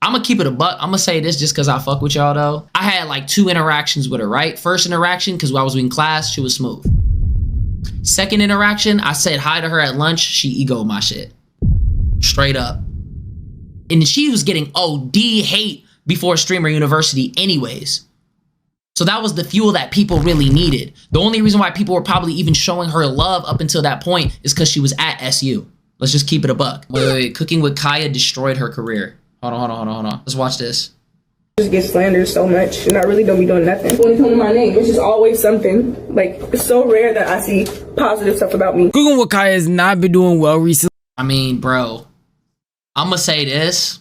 I'm gonna keep it a buck. I'm gonna say this just because I fuck with y'all though. I had like 2 interactions with her, right? First interaction, because while I was in class, she was smooth. Second interaction, I said hi to her at lunch. She egoed my shit. Straight up. And she was getting OD hate before Streamer University anyways. So that was the fuel that people really needed. The only reason why people were probably even showing her love up until that point is because she was at SU. Let's just keep it a buck. Wait. Cookingwitkya destroyed her career. Hold on. Let's watch this. Just get slandered so much and I really don't be doing nothing. When you tell me my name, it's just always something. Like, it's so rare that I see positive stuff about me. Cookingwitkya has not been doing well recently. I mean, bro, I'm gonna say this.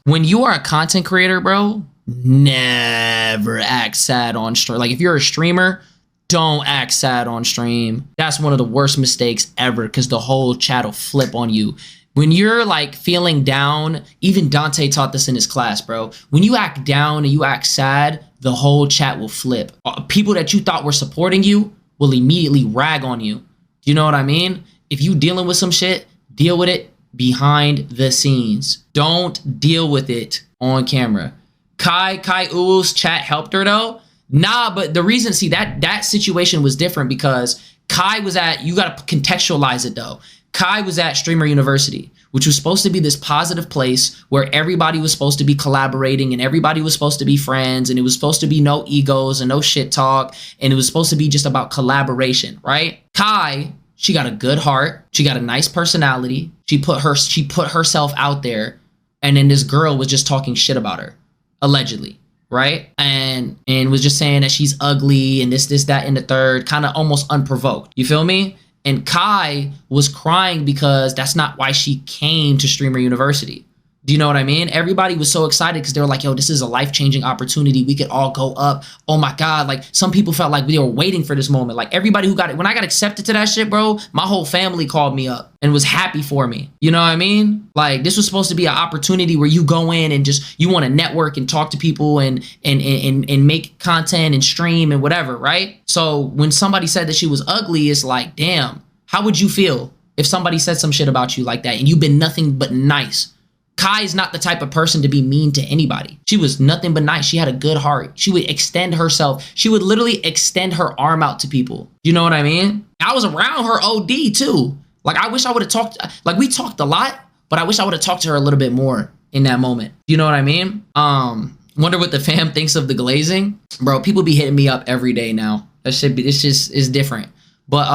When you are a content creator, bro, never act sad on stream. Like, if you're a streamer, don't act sad on stream. That's one of the worst mistakes ever, because the whole chat will flip on you. When you're like feeling down, even Dante taught this in his class, bro. When you act down and you act sad, the whole chat will flip. People that you thought were supporting you will immediately rag on you. Do you know what I mean? If you dealing with some shit, deal with it behind the scenes. Don't deal with it on camera. Kai Uwu's chat helped her though. Nah, but the reason, see, that situation was different because Kai was at, you gotta contextualize it though. Kai was at Streamer University, which was supposed to be this positive place where everybody was supposed to be collaborating and everybody was supposed to be friends, and it was supposed to be no egos and no shit talk, and it was supposed to be just about collaboration, right? Kai, she got a good heart, she got a nice personality, she put herself out there, and then this girl was just talking shit about her, allegedly, right? And was just saying that she's ugly and this, that, and the third, kind of almost unprovoked. You feel me? And Kai was crying because that's not why she came to Streamer University. Do you know what I mean? Everybody was so excited because they were like, yo, this is a life-changing opportunity. We could all go up. Oh my God. Like, some people felt like they were waiting for this moment. Like, everybody who got it, when I got accepted to that shit, bro, my whole family called me up and was happy for me. You know what I mean? Like, this was supposed to be an opportunity where you go in and just, you want to network and talk to people and make content and stream and whatever, right? So when somebody said that she was ugly, it's like, damn, how would you feel if somebody said some shit about you like that and you've been nothing but nice? Kai is not the type of person to be mean to anybody. She was nothing but nice. She had a good heart. She would extend herself. She would literally extend her arm out to people. You know what I mean? I was around her OD too. Like, I wish I would have talked, like, we talked a lot, but I wish I would have talked to her a little bit more in that moment. You know what I mean? Wonder what the fam thinks of the glazing. Bro, people be hitting me up every day now. That shit be, it's just, it's different. But,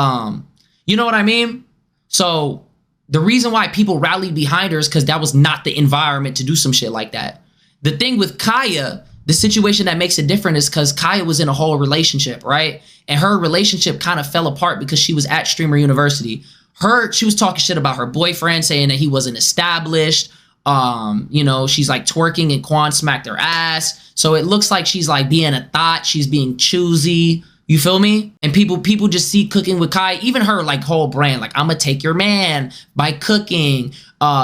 you know what I mean? So the reason why people rallied behind her is because that was not the environment to do some shit like that. The thing with Kaya, the situation that makes it different is because Kaya was in a whole relationship, right? And her relationship kind of fell apart because she was at Streamer University. She was talking shit about her boyfriend, saying that he wasn't established. You know, she's like twerking and Quan smacked her ass. So it looks like she's like being a thought. She's being choosy. You feel me? And people just see Cookingwitkya, even her like whole brand, like, I'm gonna take your man by cooking.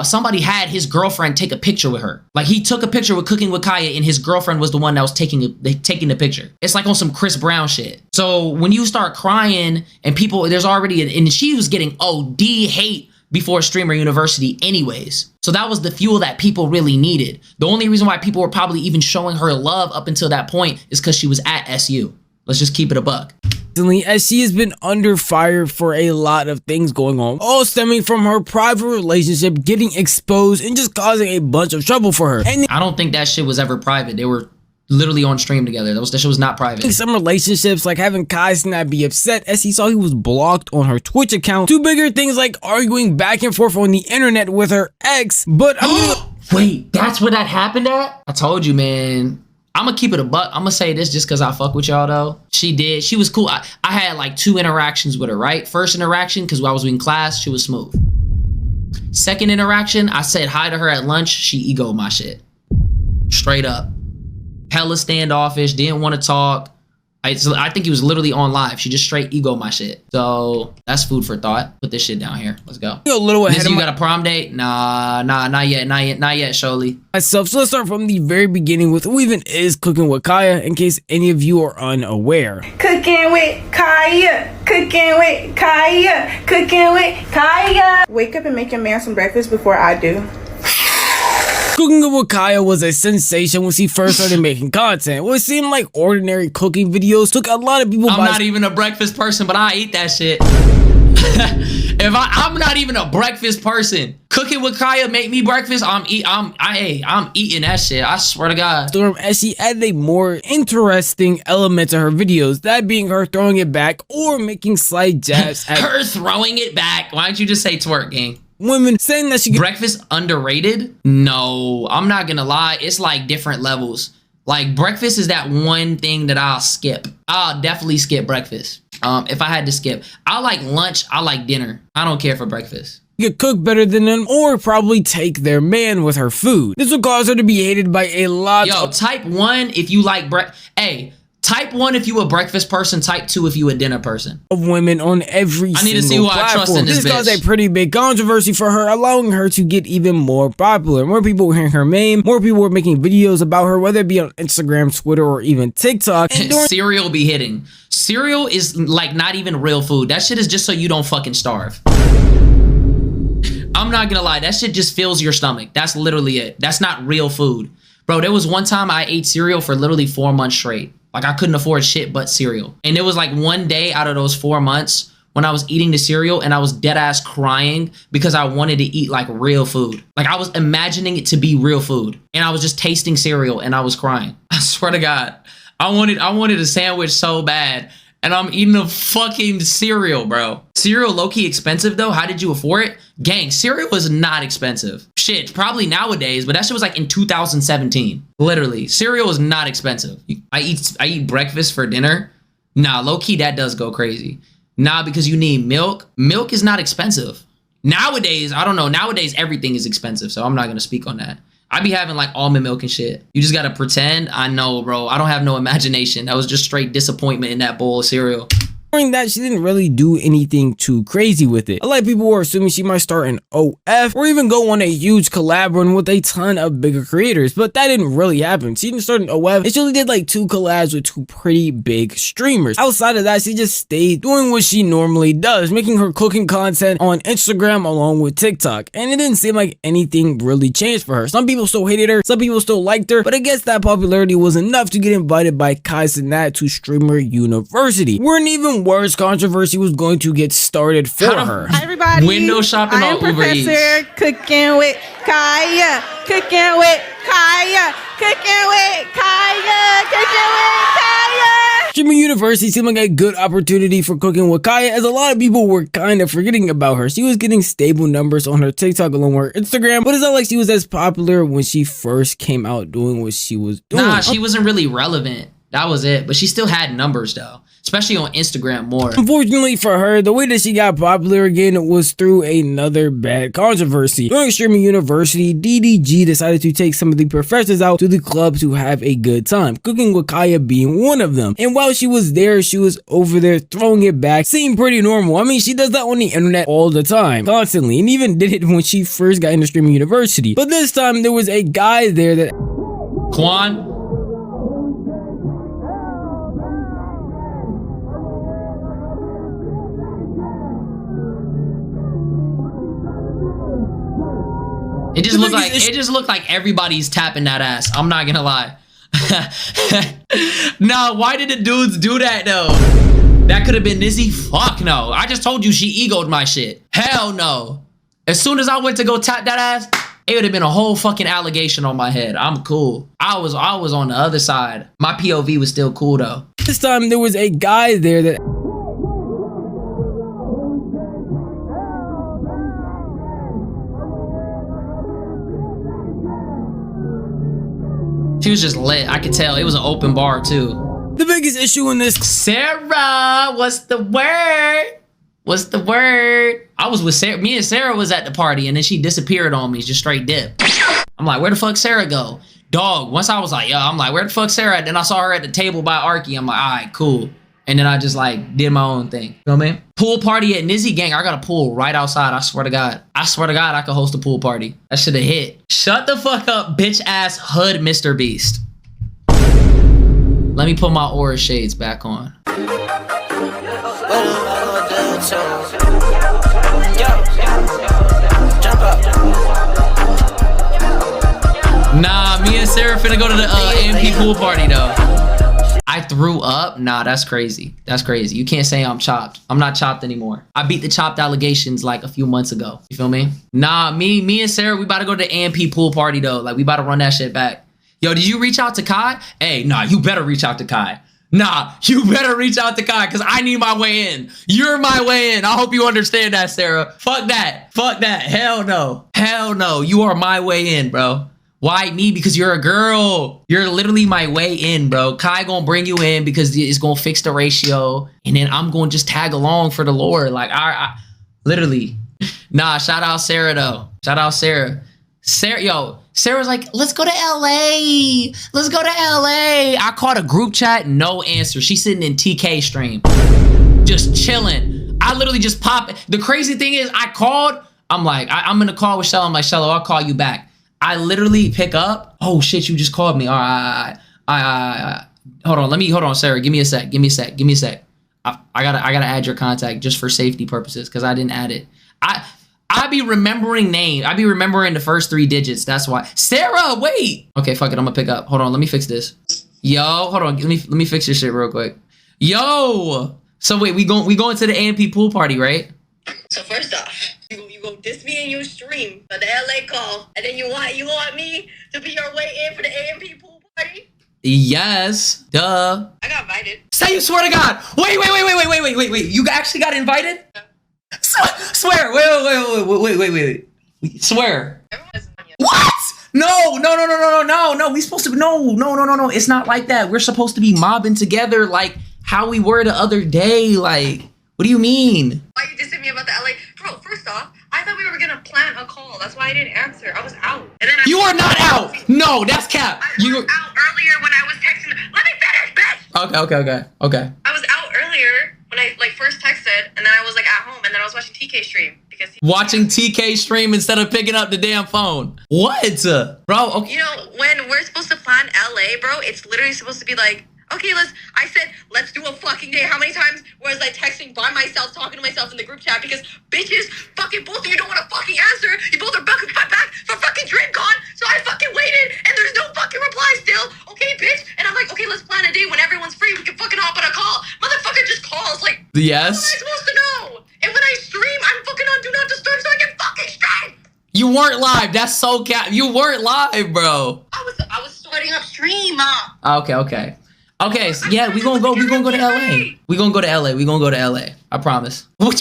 Somebody had his girlfriend take a picture with her. Like, he took a picture with Cookingwitkya and his girlfriend was the one that was taking the picture. It's like on some Chris Brown shit. So when you start crying and people, there's already, and she was getting OD hate before Streamer University anyways. So that was the fuel that people really needed. The only reason why people were probably even showing her love up until that point is because she was at SU. Let's just keep it a buck. As she has been under fire for a lot of things going on, all stemming from her private relationship getting exposed and just causing a bunch of trouble for her. And I don't think that shit was ever private. They were literally on stream together. That shit was not private. Some relationships, like having Kai Snap be upset as he saw he was blocked on her Twitch account, to bigger things like arguing back and forth on the internet with her ex. But wait, that's where that happened at? I told you, man. I'm gonna keep it a buck. I'm gonna say this just because I fuck with y'all though. She was cool. I had like 2 interactions with her, right? First interaction, because while I was in class, she was smooth. Second interaction, I said hi to her at lunch. She egoed my shit. Straight up. Hella standoffish, didn't want to talk. I think he was literally on live. She just straight ego my shit. So that's food for thought. Put this shit down here. Let's go. A little ahead you got a prom date? Nah, not yet, surely. Myself. So let's start from the very beginning with who even is Cookingwitkya, in case any of you are unaware. Cookingwitkya, Cookingwitkya, Cookingwitkya. Wake up and make your man some breakfast before I do. Cookingwitkya was a sensation when she first started making content. What seemed like ordinary cooking videos took a lot of people by... I'm not even a breakfast person, but I eat that shit. I'm not even a breakfast person. Cookingwitkya make me breakfast, I'm eating that shit. I swear to God. As she added a more interesting element to her videos, that being her throwing it back or making slight jabs at her throwing it back. Why don't you just say twerk, gang? Women, saying that she breakfast underrated? No, I'm not gonna lie. It's like different levels. Like breakfast is that one thing that I'll skip. I'll definitely skip breakfast. If I had to skip, I like lunch, I like dinner. I don't care for breakfast. Could cook better than them or probably take their man with her food. This would cause her to be hated by a lot of... type 1 if you like type 1 if you a breakfast person, type 2 if you a dinner person. Of women on every I need to see who I trust in this bitch. Caused a pretty big controversy for her, allowing her to get even more popular. More people were hearing her name, more people were making videos about her, whether it be on Instagram, Twitter, or even TikTok. Cereal be hitting. Cereal is like not even real food. That shit is just so you don't fucking starve. I'm not gonna lie, that shit just fills your stomach. That's literally it. That's not real food. Bro, there was one time I ate cereal for literally 4 months straight. Like I couldn't afford shit but cereal. And it was like one day out of those 4 months when I was eating the cereal and I was dead ass crying because I wanted to eat like real food. Like I was imagining it to be real food. And I was just tasting cereal and I was crying. I swear to God. I wanted a sandwich so bad. And I'm eating a fucking cereal, bro. Cereal low-key expensive though. How did you afford it? Gang, cereal was not expensive. Shit, probably nowadays, but that shit was like in 2017. Literally, cereal is not expensive. I eat breakfast for dinner. Nah, low-key that does go crazy. Nah, because you need milk. Milk is not expensive. Nowadays, I don't know. Nowadays, everything is expensive, so I'm not gonna speak on that. I be having like almond milk and shit. You just gotta pretend. I know, bro. I don't have no imagination. That was just straight disappointment in that bowl of cereal. During that, she didn't really do anything too crazy with it. A lot of people were assuming she might start an OF or even go on a huge collab run with a ton of bigger creators, but that didn't really happen. She didn't start an OF, and she only did like 2 collabs with 2 pretty big streamers. Outside of that, she just stayed doing what she normally does, making her cooking content on Instagram along with TikTok, and it didn't seem like anything really changed for her. Some people still hated her, some people still liked her, but I guess that popularity was enough to get invited by Kai Cenat to Streamer University, where an even worse controversy was going to get started for her. Hi everybody, window shopping on Uber Eats. Professor Cooking with Kaya, Cooking with Kaya, Cooking with Kaya, Cooking with Kaya. Streamer University seemed like a good opportunity for Cookingwitkya, as a lot of people were kind of forgetting about her. She was getting stable numbers on her TikTok along with her Instagram, but it's not like she was as popular when she first came out doing what she was doing. Nah, she wasn't really relevant. That was it. But she still had numbers though, especially on Instagram more. Unfortunately for her, the way that she got popular again was through another bad controversy. During Streamer University, DDG decided to take some of the professors out to the club to have a good time, Cookingwitkya being one of them. And while she was there, she was over there throwing it back. Seemed pretty normal. I mean, she does that on the internet all the time, constantly, and even did it when she first got into Streamer University. But this time, there was a guy there that... Quan? It just looked like everybody's tapping that ass. I'm not gonna lie. No, why did the dudes do that though? That could have been Nizzy. Fuck no. I just told you she egoed my shit. Hell no. As soon as I went to go tap that ass, it would have been a whole fucking allegation on my head. I'm cool. I was on the other side. My POV was still cool though. This time there was a guy there that... She was just lit. I could tell. It was an open bar too. The biggest issue in this... Sarah, what's the word? What's the word? I was with Sarah. Me and Sarah was at the party and then she disappeared on me. Just straight dip. I'm like, where the fuck Sarah go? Dog, once I was like, yo, I'm like, where the fuck Sarah at? Then I saw her at the table by Arky. I'm like, all right, cool. And then I just like did my own thing. You know what I mean? Pool party at Nizzy, gang. I got a pool right outside. I swear to God. I swear to God I could host a pool party. That should have hit. Shut the fuck up, bitch ass hood Mr. Beast. Let me put my aura shades back on. Nah, me and Sarah finna go to the AMP pool party though. I threw up? Nah, that's crazy. That's crazy. You can't say I'm chopped. I'm not chopped anymore. I beat the chopped allegations like a few months ago. You feel me? Nah, me and Sarah, we about to go to the AMP pool party though. Like we about to run that shit back. Yo, did you reach out to Kai? Hey, nah, you better reach out to Kai. Nah, you better reach out to Kai because I need my way in. You're my way in. I hope you understand that, Sarah. Fuck that. Fuck that. Hell no. Hell no. You are my way in, bro. Why me? Because you're a girl. You're literally my way in, bro. Kai gonna bring you in because it's gonna fix the ratio. And then I'm gonna just tag along for the lore. Like, I literally. Nah, shout out Sarah, though. Shout out Sarah. Sarah's like, let's go to LA. Let's go to LA. I called a group chat, no answer. She's sitting in TK stream. Just chilling. I literally just pop. The crazy thing is, I called. I'm like, I'm gonna call with Shello. I'm like, Shello, I'll call you back. I literally pick up. Oh shit, you just called me. All right. Hold on, Sarah. Give me a sec. I gotta add your contact just for safety purposes because I didn't add it. I be remembering names. I be remembering the first 3 digits. That's why. Sarah, wait. Okay, fuck it. I'm gonna pick up. Hold on. Let me fix this. Yo, hold on. Let me fix your shit real quick. Yo. So wait, we going to the AMP pool party, right? So first off, you go diss me in your stream for the LA call, and then you want me to be your way in for the AMP pool party? Yes. Duh. I got invited. Say you swear to God. Wait. You actually got invited? Swear. Wait. Swear. What? No. We supposed to. No. It's not like that. We're supposed to be mobbing together like how we were the other day. Like, what do you mean? Why you dissing me about the LA? Bro, first off, I thought we were gonna plan a call. That's why I didn't answer. I was out. And then you are not out. No, that's cap. You were out earlier when I was texting. Let me finish, bitch. Okay. I was out earlier when I first texted, and then I was at home, and then I was watching TK stream because watching TK stream instead of picking up the damn phone. What, bro? Okay. You know, when we're supposed to plan LA, bro, it's literally supposed to be like, okay, let's do a fucking day. How many times was I texting by myself, talking to myself in the group chat because bitches, fucking both of you don't want to fucking answer. You both are back for fucking DreamCon, so I fucking waited and there's no fucking reply still. Okay, bitch. And I'm like, okay, let's plan a day when everyone's free. We can fucking hop on a call. Motherfucker just calls like, yes. What am I supposed to know? And when I stream, I'm fucking on Do Not Disturb so I can fucking stream. You weren't live. That's so cap. You weren't live, bro. I was starting up stream. Okay, so yeah, we gonna go to LA. We gonna go to LA. I promise. What?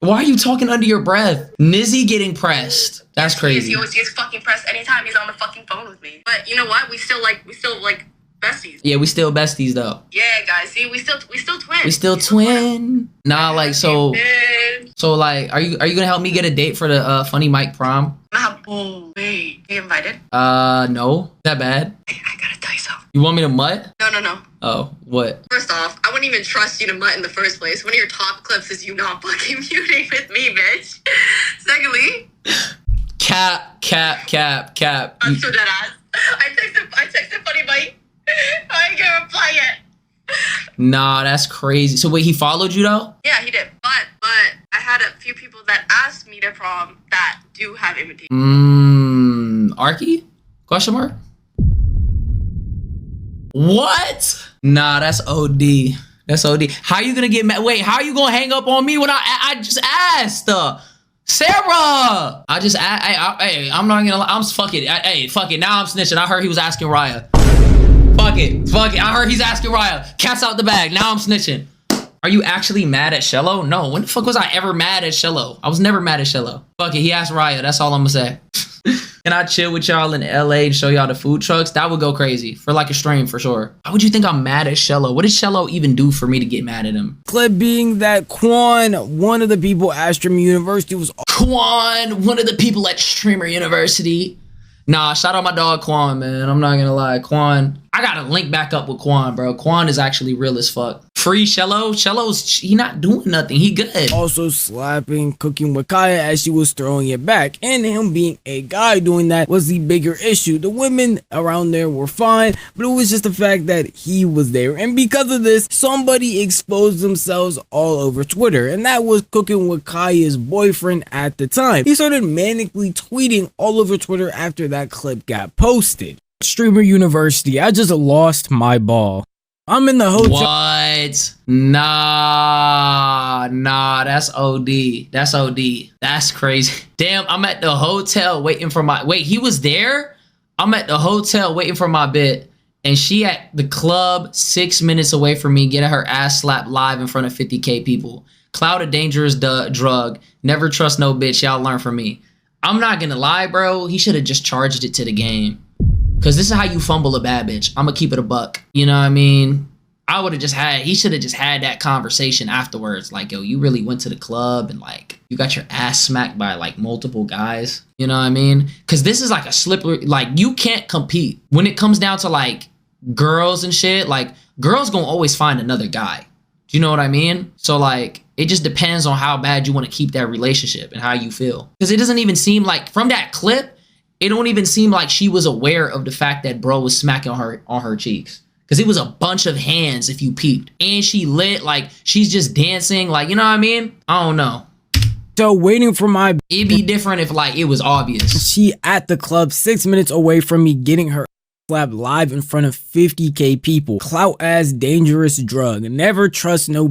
Why are you talking under your breath? Nizzy getting pressed. That's crazy. He always gets fucking pressed anytime he's on the fucking phone with me. But you know what? We still besties. Yeah, we still besties though. Yeah, guys. See, we still twins. We still twin. Nah, like so like, are you gonna help me get a date for the Funny Mike prom? Oh, wait. You invited? No. That bad? I gotta tell you something. You want me to mutt? No. Oh, what? First off, I wouldn't even trust you to mutt in the first place. One of your top clips is you not fucking muting with me, bitch. Secondly, Cap. I'm so dead ass. I texted Funny Mike. I ain't gonna reply yet. Nah, that's crazy. So wait, he followed you though? Yeah, he did. But I had a few people that asked me to prom that do have invitations. Arky? Question mark? What? Nah, that's OD. That's OD. How you gonna get mad? Wait, how you gonna hang up on me when I just asked? Sarah! I just hey, I'm not gonna lie. I'm fuck it. Hey, fuck it. Now I'm snitching. I heard he was asking Raya. Fuck it. I heard he's asking Raya. Cat's out the bag. Now I'm snitching. Are you actually mad at Shello? No. When the fuck was I ever mad at Shello? I was never mad at Shello. Fuck it. He asked Raya. That's all I'm gonna say. Can I chill with y'all in LA and show y'all the food trucks? That would go crazy for like a stream for sure. Why would you think I'm mad at Shello? What did Shello even do for me to get mad at him? Clip being that Quan, one of the people at Streamer University, was Quan, one of the people at Streamer University. Nah, shout out my dog Quan, man. I'm not gonna lie. Quan, I gotta link back up with Quan, bro. Quan is actually real as fuck. Free Shello. He not doing nothing. He good. Also slapping Cookingwitkya as she was throwing it back, and him being a guy doing that was the bigger issue. The women around there were fine, but it was just the fact that he was there, and because of this, somebody exposed themselves all over Twitter, and that was Cookingwitkya's boyfriend at the time. He started manically tweeting all over Twitter after that clip got posted. Streamer University, I just lost my ball. I'm in the hotel. What? Nah, that's OD. That's OD. That's crazy. Damn, I'm at the hotel waiting for my, wait, he was there? I'm at the hotel waiting for my bit, and she at the club 6 minutes away from me getting her ass slapped live in front of 50K people. Cloud a dangerous drug. Never trust no bitch. Y'all learn from me. I'm not gonna lie, bro. He should have just charged it to the game. Cause this is how you fumble a bad bitch. I'm gonna keep it a buck. You know what I mean? He should have just had that conversation afterwards. Like, yo, you really went to the club and like, you got your ass smacked by like multiple guys. You know what I mean? Cause this is like a slippery, like you can't compete. When it comes down to like girls and shit, like girls gonna always find another guy. Do you know what I mean? So like, it just depends on how bad you want to keep that relationship and how you feel. Cause it doesn't even seem like, from that clip, it don't even seem like she was aware of the fact that bro was smacking her on her cheeks. Cause it was a bunch of hands if you peeped. And she lit, like she's just dancing, like, you know what I mean? I don't know. So waiting for my, it'd be different if like it was obvious. She at the club 6 minutes away from me getting her slapped live in front of 50K people. Clout ass dangerous drug. Never trust no.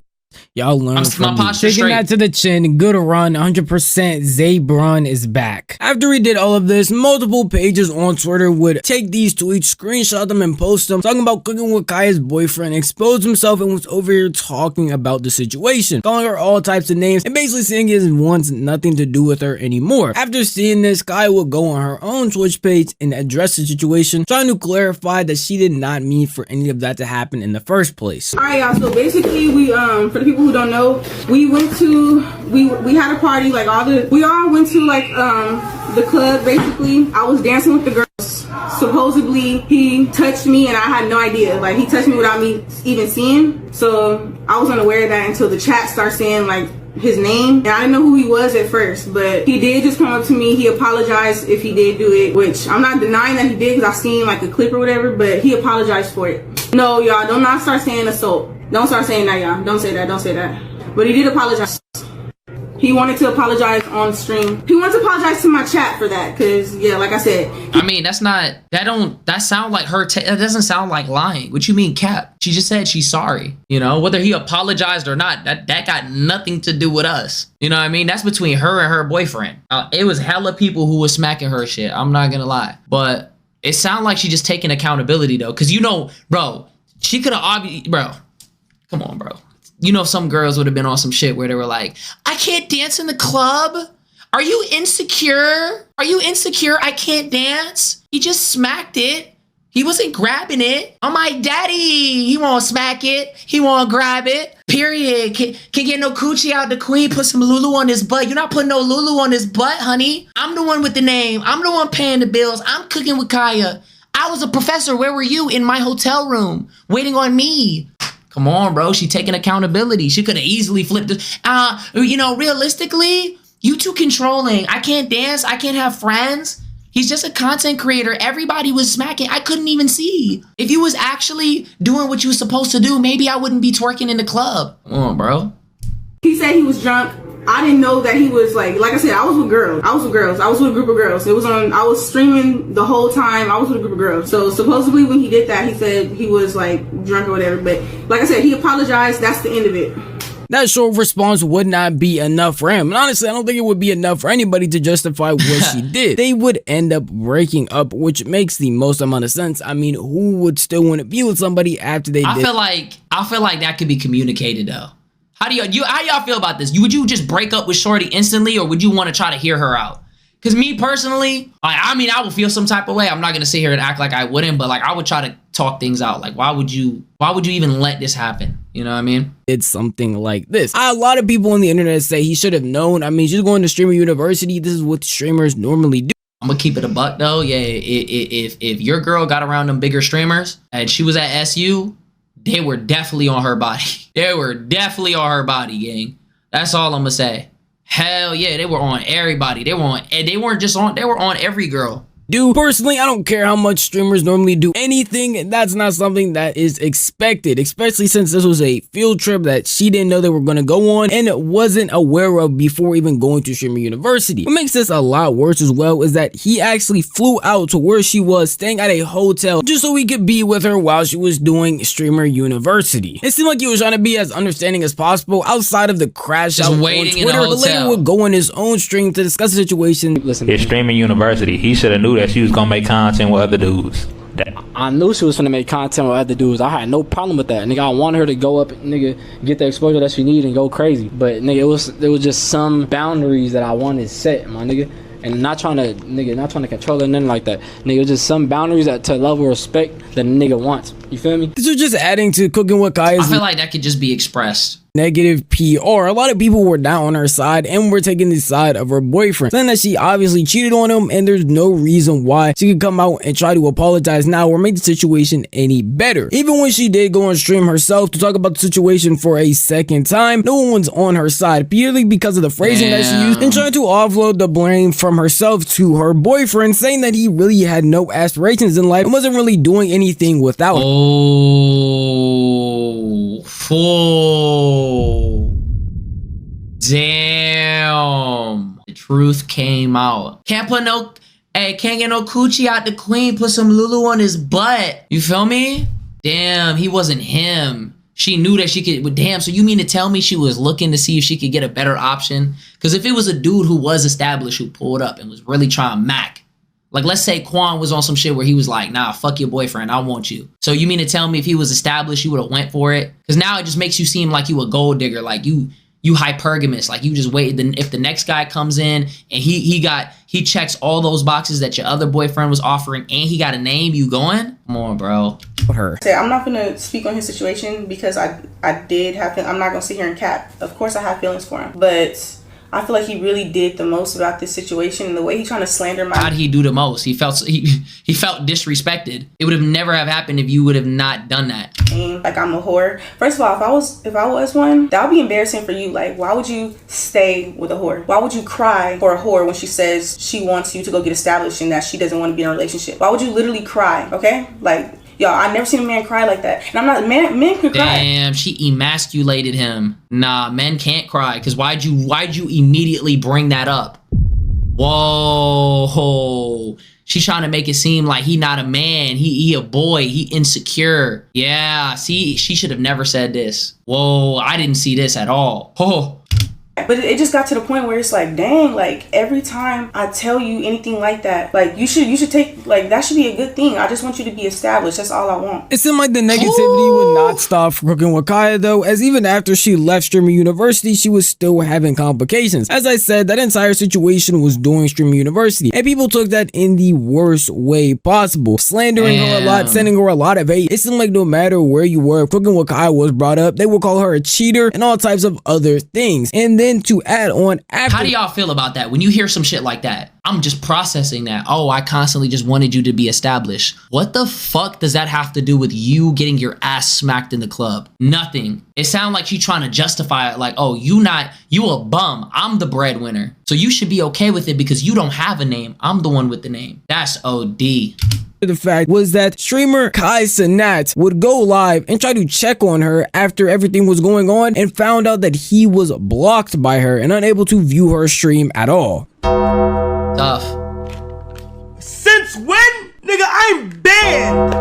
Y'all learn from me. Taking that to the chin, good run, 100%. Zabron is back. After he did all of this, multiple pages on Twitter would take these tweets, screenshot them, and post them, talking about Cookingwitkya's boyfriend exposed himself and was over here talking about the situation, calling her all types of names, and basically saying he wants nothing to do with her anymore. After seeing this, Kai would go on her own Twitch page and address the situation, trying to clarify that she did not mean for any of that to happen in the first place. Alright, y'all, so basically we for the people who don't know, we went to we had a party, like we all went to like the club. Basically I was dancing with the girls. Supposedly he touched me and I had no idea. Like he touched me without me even seeing, so I was unaware of that until the chat started saying like his name, and I didn't know who he was at first, but he did just come up to me. He apologized if he did do it, which I'm not denying that he did because I've seen like a clip or whatever, but he apologized for it. No, y'all, do not start saying assault. Don't start saying that, y'all. Don't say that. Don't say that. But he did apologize. He wanted to apologize on stream. He wanted to apologize to my chat for that, because yeah, like I said. I mean, that sound like her. That doesn't sound like lying. What you mean, cap? She just said she's sorry. You know, whether he apologized or not, that got nothing to do with us. You know what I mean? That's between her and her boyfriend. It was hella people who was smacking her shit. I'm not gonna lie, but it sounded like she just taking accountability though, because you know, bro, she could have obviously, bro. Come on, bro. You know, some girls would have been on some shit where they were like, I can't dance in the club. Are you insecure? Are you insecure? I can't dance. He just smacked it. He wasn't grabbing it. I'm like, daddy, he won't smack it. He won't grab it. Period. Can get no coochie out the queen. Put some Lulu on his butt. You're not putting no Lulu on his butt, honey. I'm the one with the name. I'm the one paying the bills. I'm Cookingwitkya. I was a professor. Where were you? In my hotel room, waiting on me. Come on, bro. She taking accountability. She could have easily flipped it. You know, realistically, you too controlling. I can't dance. I can't have friends. He's just a content creator. Everybody was smacking. I couldn't even see. If you was actually doing what you was supposed to do, maybe I wouldn't be twerking in the club. Come on, bro. He said he was drunk. I didn't know that he was like I said, I was with girls. I was with a group of girls. It was on, I was streaming the whole time. I was with a group of girls. So supposedly when he did that, he said he was like drunk or whatever. But like I said, he apologized. That's the end of it. That short response would not be enough for him. And honestly, I don't think it would be enough for anybody to justify what she did. They would end up breaking up, which makes the most amount of sense. I mean, who would still want to be with somebody after they did? I feel like that could be communicated though. How y'all feel about this? Would you just break up with shorty instantly, or would you want to try to hear her out? Because me personally, I mean, I would feel some type of way. I'm not gonna sit here and act like I wouldn't, but like I would try to talk things out. Like, why would you even let this happen? You know what I mean? It's something like this. A lot of people on the internet say he should have known. I mean, she's going to streamer university. This is what streamers normally do. I'm gonna keep it a buck though. Yeah, if your girl got around them bigger streamers and she was at SU, they were definitely on her body. They were definitely on her body, gang. That's all I'm gonna say. Hell yeah, they were on everybody. They weren't just on, they were on every girl. Dude, personally, I don't care how much streamers normally do anything. That's not something that is expected, especially since this was a field trip that she didn't know they were going to go on and wasn't aware of before even going to Streamer University. What makes this a lot worse as well is that he actually flew out to where she was, staying at a hotel, just so he could be with her while she was doing Streamer University. It seemed like he was trying to be as understanding as possible outside of the crash Just out waiting on in a Twitter. The later hotel. would go on his own stream to discuss the situation. Listen, It's Streaming University. He should have knew that she was gonna make content with other dudes. I knew she was gonna make content with other dudes. I had no problem with that, nigga. I wanted her to go up, nigga, get the exposure that she needed and go crazy. But nigga, there was just some boundaries that I wanted set, my nigga. And not trying to control it, nothing like that. Nigga, it was just some boundaries that to level of respect that a nigga wants. You feel me? This was just adding to Cooking with I Kya's feel like that could just be expressed. negative PR. A lot of people were down on her side and were taking the side of her boyfriend, saying that she obviously cheated on him and there's no reason why she could come out and try to apologize now or make the situation any better. Even when she did go on stream herself to talk about the situation for a second time, no one was on her side, purely because of the phrasing that she used and trying to offload the blame from herself to her boyfriend, saying that he really had no aspirations in life and wasn't really doing anything without him. Damn. The truth came out. Can't get no coochie out the queen. Put some Lulu on his butt. You feel me? Damn, he wasn't him. She knew that she could. Damn, so you mean to tell me she was looking to see if she could get a better option? Because if it was a dude who was established who pulled up and was really trying to mac, like let's say Quan was on some shit where he was like, nah, fuck your boyfriend, I want you. So you mean to tell me if he was established, you would have went for it? Because now it just makes you seem like you a gold digger, like you hypergamous, like you just wait. Then if the next guy comes in and he checks all those boxes that your other boyfriend was offering and he got a name, you going? Come on, bro. Her. I'm not gonna speak on his situation because I did have. I'm not gonna sit here and cap. Of course, I have feelings for him, but I feel like he really did the most about this situation, and the way he's trying to slander my. How did he do the most? He felt disrespected. It would have never have happened if you would have not done that. Like I'm a whore. First of all, if I was one, that would be embarrassing for you. Like, why would you stay with a whore? Why would you cry for a whore when she says she wants you to go get established and that she doesn't want to be in a relationship? Why would you literally cry? Okay, like. Y'all, I've never seen a man cry like that. And I'm not, men can cry. Damn, she emasculated him. Nah, men can't cry. Because why'd you immediately bring that up? Whoa. She's trying to make it seem like he not a man. He a boy. He insecure. Yeah, see, she should have never said this. Whoa, I didn't see this at all. Oh. But it just got to the point where it's like, dang, like every time I tell you anything like that, like you should take, like that should be a good thing. I just want you to be established. That's all I want. It seemed like the negativity would not stop for Cookingwitkya though, as even after she left Streamer University, she was still having complications. As I said, that entire situation was during Streamer University, and people took that in the worst way possible, slandering her a lot, sending her a lot of hate. It seemed like no matter where you were, if Cookingwitkya was brought up, they would call her a cheater and all types of other things. And then to add on after. How do y'all feel about that? When you hear some shit like that, I'm just processing that. Oh, I constantly just wanted you to be established. What the fuck does that have to do with you getting your ass smacked in the club? Nothing. It sounds like she's trying to justify it like, oh, you a bum. I'm the breadwinner. So you should be okay with it because you don't have a name. I'm the one with the name. That's OD. The fact was that streamer Kai Cenat would go live and try to check on her after everything was going on and found out that he was blocked by her and unable to view her stream at all. Tough. Since when? Nigga, I'm banned.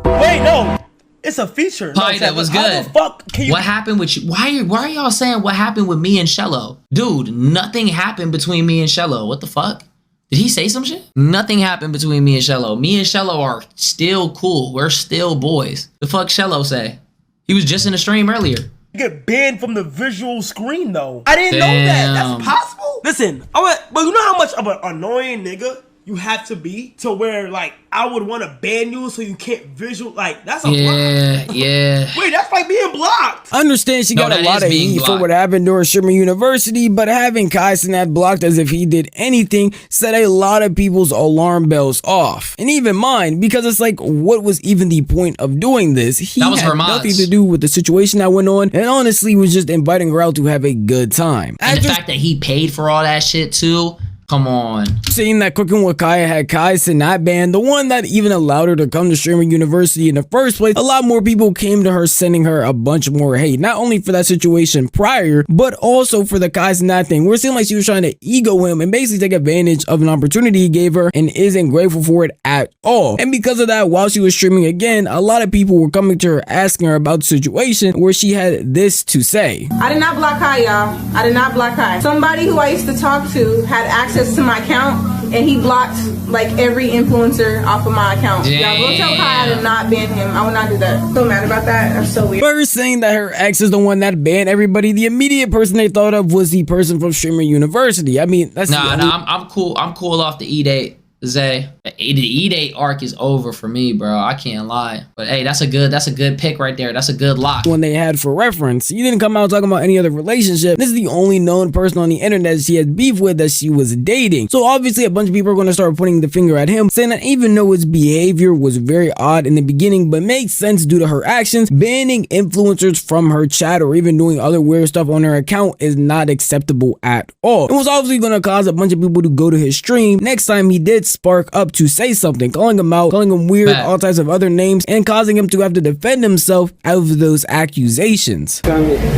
Wait, no. It's a feature. Pi, that was good. How the fuck can you... What happened with you? Why are y'all saying what happened with me and Shello? Dude, nothing happened between me and Shello. What the fuck? Did he say some shit? Nothing happened between me and Shello. Me and Shello are still cool. We're still boys. The fuck Shello say? He was just in the stream earlier. You get banned from the visual screen though. I didn't know that. That's possible. Listen, but you know how much of an annoying nigga you have to be to where like I would want to ban you so you can't visual like that's a Yeah, block. yeah. Wait, that's like being blocked. I understand she No, got a that lot is of being heat for blocked. what happened during Shimmer University, but having Kai Cenat blocked as if he did anything set a lot of people's alarm bells off. And even mine, because it's like, what was even the point of doing this? He That was had her mods. nothing to do with the situation that went on, and honestly was just inviting her out to have a good time. And After the fact that he paid for all that shit too. Come on. seeing that Cooking with Kaya had Kai Cenat banned, the one that even allowed her to come to Streamer University in the first place, a lot more people came to her sending her a bunch more hate, not only for that situation prior, but also for the Kai Cenat thing, where it seemed like she was trying to ego him and basically take advantage of an opportunity he gave her and isn't grateful for it at all. And because of that, while she was streaming again, a lot of people were coming to her asking her about the situation, where she had this to say. I did not block Kai, y'all. I did not block Kai. Somebody who I used to talk to had access to my account, and he blocked like every influencer off of my account. Y'all go tell Kai I did not ban him. I would not do that. So mad about that. That's so weird. First saying that her ex is the one that banned everybody, the immediate person they thought of was the person from Streamer University. I mean, that's Nah, I'm cool. I'm cool off the E-Date, Zay. The E-Date arc is over for me, bro. I can't lie. But hey, that's a good pick right there. That's a good lock. one they had for reference. You didn't come out talking about any other relationship. This is the only known person on the internet she had beef with that she was dating. So obviously a bunch of people are going to start pointing the finger at him, saying that even though his behavior was very odd in the beginning, but makes sense due to her actions, banning influencers from her chat or even doing other weird stuff on her account is not acceptable at all. It was obviously going to cause a bunch of people to go to his stream next time he did spark up to say something, calling him out, calling him weird, all types of other names, and causing him to have to defend himself out of those accusations.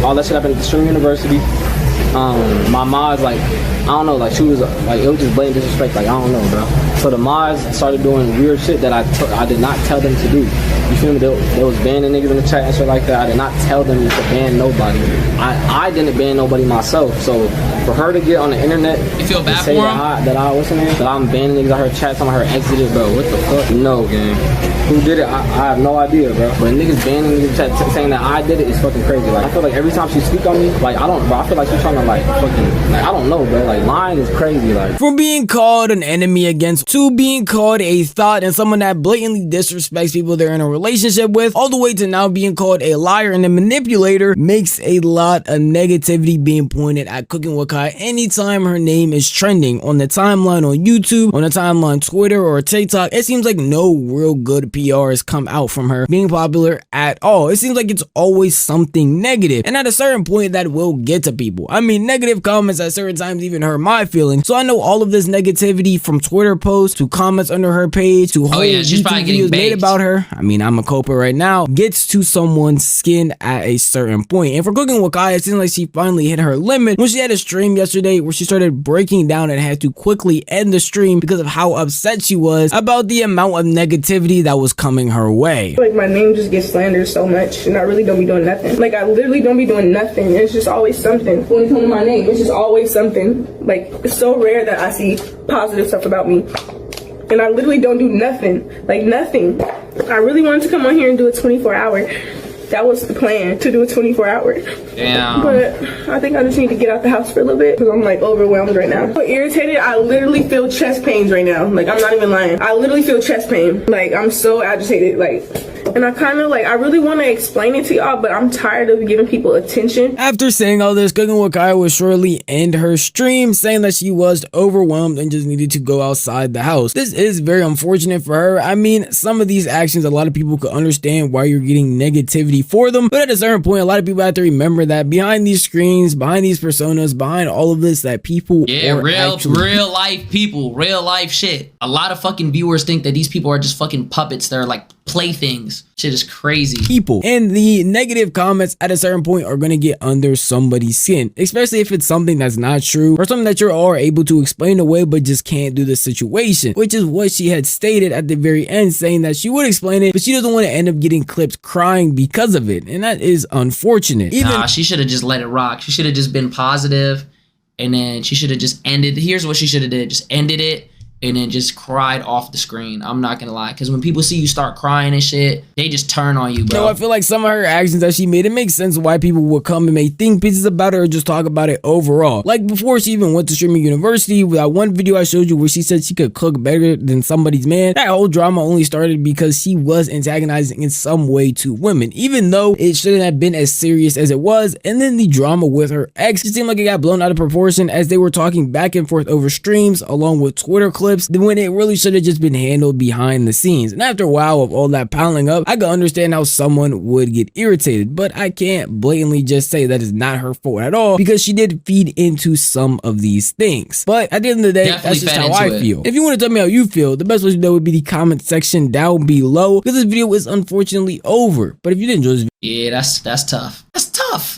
All that shit happened at the Stream University. My mods, like, I don't know, like, she was, like, it was just blatant disrespect, like, I don't know, bro. So the mods started doing weird shit that I did not tell them to do. You feel me? They was banning niggas in the chat and shit like that. I did not tell them to ban nobody. I didn't ban nobody myself. So for her to get on the internet You feel bad and say for him? that I'm banning niggas out her chat, talking about her exited, bro. What the fuck? No, gang. Who did it? I have no idea, bro. But niggas banning niggas in the chat saying that I did it is fucking crazy. Like, I feel like every time she speak on me, like, I feel like she's trying to, like, fucking, like, I don't know, bro. Like, lying is crazy, like. From being called an enemy against to being called a thought and someone that blatantly disrespects people they're in a relationship with, all the way to now being called a liar and a manipulator, makes a lot of negativity being pointed at Cooking with Kai anytime her name is trending on the timeline on YouTube, on the timeline Twitter or TikTok. It seems like no real good PR has come out from her being popular at all. It seems like it's always something negative, and at a certain point that will get to people. I mean, negative comments at certain times even hurt my feelings. So I know all of this negativity from Twitter posts to comments under her page to whole she's probably YouTube getting videos made baked. about her. I mean, I'm a culprit right now. Gets to someone's skin at a certain point. And for Cooking with Kai, it seems like she finally hit her limit when she had a stream yesterday where she started breaking down and had to quickly end the stream because of how upset she was about the amount of negativity that was coming her way. Like, my name just gets slandered so much, and I really don't be doing nothing. Like, I literally don't be doing nothing. It's just always something. When it comes to my name, it's just always something. Like, it's so rare that I see positive stuff about me. And I literally don't do nothing. Like, nothing. I really wanted to come on here and do a 24-hour. That was the plan, to do a 24-hour. Damn. But I think I just need to get out the house for a little bit because I'm like overwhelmed right now. So irritated, I literally feel chest pains right now. Like, I'm not even lying. I literally feel chest pain. Like, I'm so agitated. Like, and I kind of like, I really want to explain it to y'all, but I'm tired of giving people attention. After saying all this, Cooking with Kai would shortly end her stream, saying that she was overwhelmed and just needed to go outside the house. This is very unfortunate for her. I mean, some of these actions, a lot of people could understand why you're getting negativity for them, but at a certain point, a lot of people have to remember that behind these screens, behind these personas, behind all of this, that people are real life people, real life shit. A lot of fucking viewers think that these people are just fucking puppets. They're like playthings. Shit is crazy. People, and the negative comments at a certain point are going to get under somebody's skin, especially if it's something that's not true or something that you are able to explain away but just can't do the situation, which is what she had stated at the very end, saying that she would explain it but she doesn't want to end up getting clipped crying because of it, and that is unfortunate. Nah, she should have just let it rock. She should have just been positive, and then she should have just ended. Here's what she should have did: just ended it and then just cried off the screen. I'm not gonna lie, because when people see you start crying and shit, they just turn on you, bro. No, I feel like some of her actions that she made, it makes sense why people would come and make think pieces about her or just talk about it overall. Like before she even went to streaming university, with that one video I showed you where she said she could cook better than somebody's man, that whole drama only started because she was antagonizing in some way to women, even though it shouldn't have been as serious as it was. And then the drama with her ex, it seemed like it got blown out of proportion as they were talking back and forth over streams along with Twitter clips, when it really should have just been handled behind the scenes. And after a while of all that piling up, I could understand how someone would get irritated, but I can't blatantly just say that is not her fault at all, because she did feed into some of these things. But at the end of the day, Definitely that's just fed how into I it. feel. If you want to tell me how you feel, the best way to know would be the comment section down below, because this video is unfortunately over. But if you did enjoy this video, Yeah, that's tough. That's tough.